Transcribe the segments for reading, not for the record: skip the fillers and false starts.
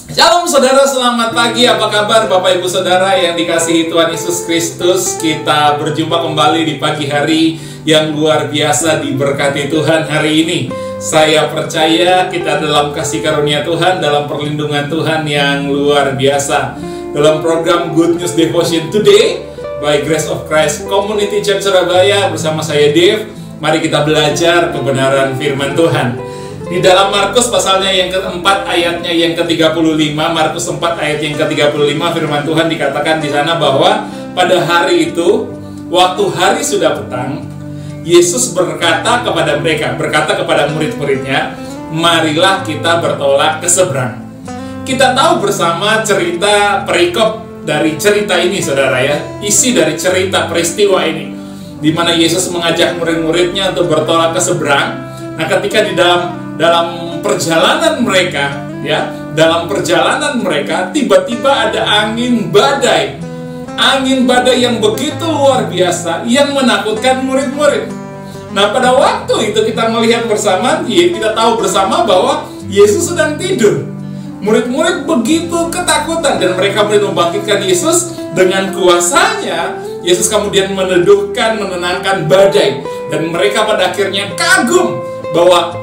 Shalom saudara, selamat pagi. Apa kabar Bapak Ibu Saudara yang dikasihi Tuhan Yesus Kristus? Kita berjumpa kembali di pagi hari yang luar biasa diberkati Tuhan hari ini. Saya percaya kita dalam kasih karunia Tuhan, dalam perlindungan Tuhan yang luar biasa. Dalam program Good News Devotion Today by Grace of Christ Community Church Surabaya bersama saya Dave, mari kita belajar kebenaran firman Tuhan. Di dalam Markus pasalnya yang keempat ayatnya yang ke-35, Markus 4 ayat yang ke-35, firman Tuhan dikatakan di sana bahwa pada hari itu, waktu hari sudah petang, Yesus berkata kepada mereka, berkata kepada murid-muridnya, marilah kita bertolak ke seberang. Kita tahu bersama cerita perikop dari cerita ini, saudara ya, isi dari cerita peristiwa ini, di mana Yesus mengajak murid-muridnya untuk bertolak ke seberang. Nah, ketika di dalam perjalanan mereka, ya, dalam perjalanan mereka tiba-tiba ada angin badai yang begitu luar biasa yang menakutkan murid-murid. Nah, pada waktu itu kita melihat bersama, kita tahu bersama bahwa Yesus sedang tidur. Murid-murid begitu ketakutan dan mereka membangkitkan Yesus dengan kuasanya. Yesus kemudian meneduhkan, menenangkan badai, dan mereka pada akhirnya kagum bahwa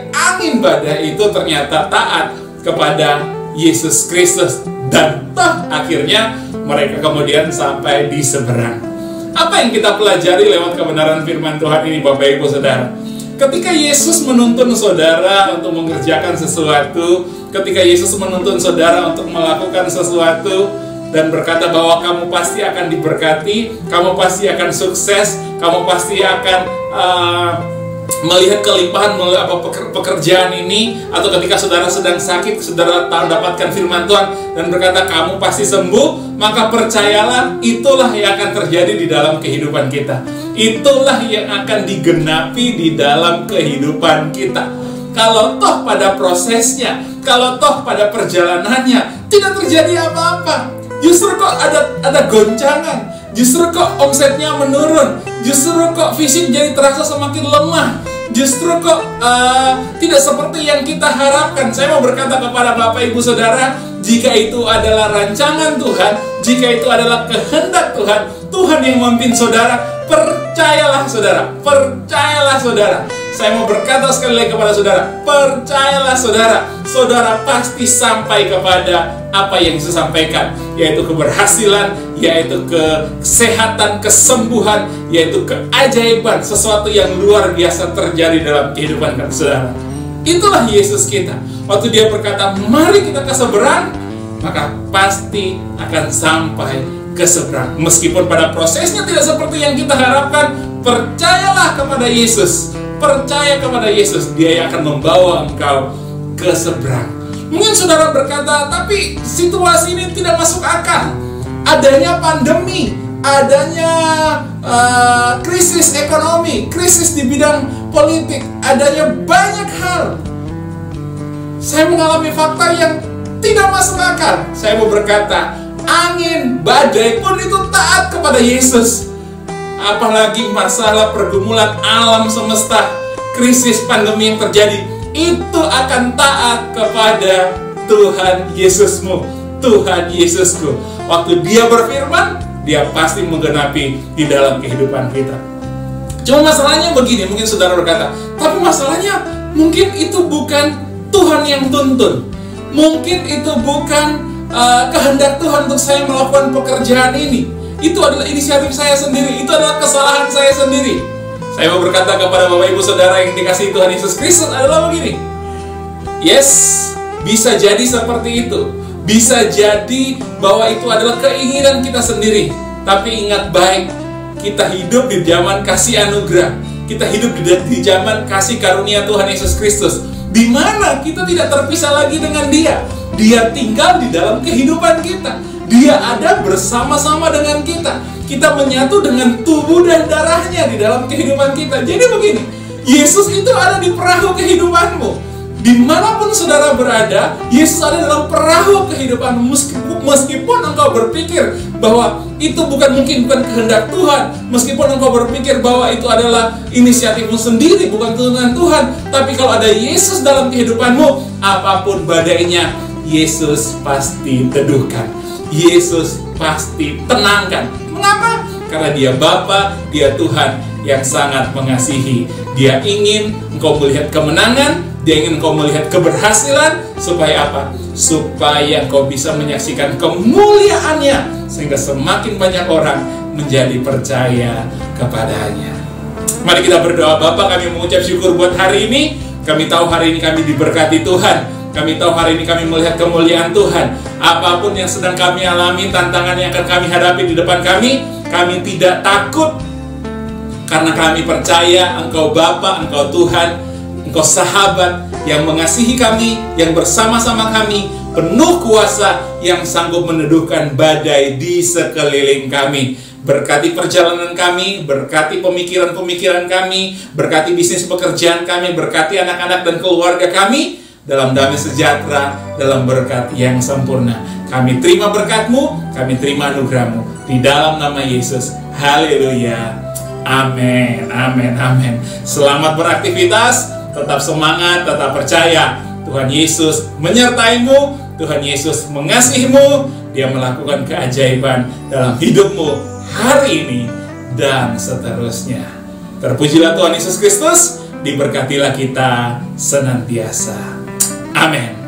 angin badai itu ternyata taat kepada Yesus Kristus. Dan akhirnya mereka kemudian sampai di seberang. Apa yang kita pelajari lewat kebenaran firman Tuhan ini, Bapak Ibu Saudara? Ketika Yesus menuntun saudara untuk mengerjakan sesuatu, ketika Yesus menuntun saudara untuk melakukan sesuatu dan berkata bahwa kamu pasti akan diberkati, kamu pasti akan sukses, kamu pasti akan melihat kelimpahan melalui pekerjaan ini, atau ketika saudara sedang sakit, saudara dapatkan firman Tuhan dan berkata kamu pasti sembuh, maka percayalah itulah yang akan terjadi di dalam kehidupan kita. Itulah yang akan digenapi di dalam kehidupan kita. Kalau toh pada prosesnya, kalau toh pada perjalanannya tidak terjadi apa-apa, justru kok ada goncangan, justru kok omsetnya menurun, justru kok fisik jadi terasa semakin lemah, justru kok tidak seperti yang kita harapkan. Saya mau berkata kepada Bapak Ibu Saudara, jika itu adalah rancangan Tuhan, jika itu adalah kehendak Tuhan, Tuhan yang memimpin saudara, percayalah saudara, percayalah saudara. Saya mau berkata sekali lagi kepada saudara, percayalah saudara, saudara pasti sampai kepada apa yang saya sampaikan, yaitu keberhasilan, yaitu kesehatan, kesembuhan, yaitu keajaiban, sesuatu yang luar biasa terjadi dalam kehidupan saudara. Itulah Yesus kita. Waktu dia berkata, mari kita ke seberang, maka pasti akan sampai ke seberang. Meskipun pada prosesnya tidak seperti yang kita harapkan, percayalah kepada Yesus. Percaya kepada Yesus, dia yang akan membawa engkau ke seberang. Mungkin saudara berkata, tapi situasi ini tidak masuk akal. Adanya pandemi, adanya krisis ekonomi, krisis di bidang politik, adanya banyak hal. Saya mengalami fakta yang tidak masuk akal. Saya mau berkata, angin badai pun itu taat kepada Yesus. Apalagi masalah pergumulan alam semesta, krisis pandemi yang terjadi, itu akan taat kepada Tuhan Yesusmu, Tuhan Yesusku. Waktu dia berfirman, dia pasti menggenapi di dalam kehidupan kita. Cuma masalahnya begini, mungkin saudara berkata, tapi masalahnya mungkin itu bukan Tuhan yang tuntun, mungkin itu bukan kehendak Tuhan untuk saya melakukan pekerjaan ini. Itu adalah inisiatif saya sendiri, itu adalah kesalahan saya sendiri. Saya mau berkata kepada Bapak Ibu Saudara yang dikasihi Tuhan Yesus Kristus adalah begini. Yes, bisa jadi seperti itu. Bisa jadi bahwa itu adalah keinginan kita sendiri. Tapi ingat baik, kita hidup di zaman kasih anugerah. Kita hidup di zaman kasih karunia Tuhan Yesus Kristus, di mana kita tidak terpisah lagi dengan Dia. Dia tinggal di dalam kehidupan kita. Dia ada bersama-sama dengan kita. Kita menyatu dengan tubuh dan darahnya di dalam kehidupan kita. Jadi begini, Yesus itu ada di perahu kehidupanmu. Dimanapun saudara berada, Yesus ada dalam perahu kehidupanmu. Meskipun engkau berpikir bahwa itu bukan kehendak Tuhan, meskipun engkau berpikir bahwa itu adalah inisiatifmu sendiri, bukan tuntunan Tuhan, tapi kalau ada Yesus dalam kehidupanmu, apapun badainya, Yesus pasti teduhkan, Yesus pasti tenangkan. Mengapa? Karena Dia Bapa, Dia Tuhan yang sangat mengasihi. Dia ingin engkau melihat kemenangan, Dia ingin engkau melihat keberhasilan. Supaya apa? Supaya engkau bisa menyaksikan kemuliaannya, sehingga semakin banyak orang menjadi percaya kepadanya. Mari kita berdoa. Bapa, kami mengucap syukur buat hari ini. Kami tahu hari ini kami diberkati Tuhan. Kami tahu hari ini kami melihat kemuliaan Tuhan. Apapun yang sedang kami alami, tantangan yang akan kami hadapi di depan kami tidak takut. Karena kami percaya Engkau Bapa, Engkau Tuhan, Engkau sahabat yang mengasihi kami, yang bersama-sama kami, penuh kuasa, yang sanggup meneduhkan badai di sekeliling kami. Berkati perjalanan kami, berkati pemikiran-pemikiran kami, berkati bisnis pekerjaan kami, berkati anak-anak dan keluarga kami, dalam damai sejahtera, dalam berkat yang sempurna. Kami terima berkat-Mu, kami terima anugerah-Mu. Di dalam nama Yesus. Haleluya. Amin, amin, amin. Selamat beraktivitas, tetap semangat, tetap percaya. Tuhan Yesus menyertai-Mu, Tuhan Yesus mengasihi-Mu. Dia melakukan keajaiban dalam hidup-Mu hari ini dan seterusnya. Terpujilah Tuhan Yesus Kristus, diberkatilah kita senantiasa. Amin.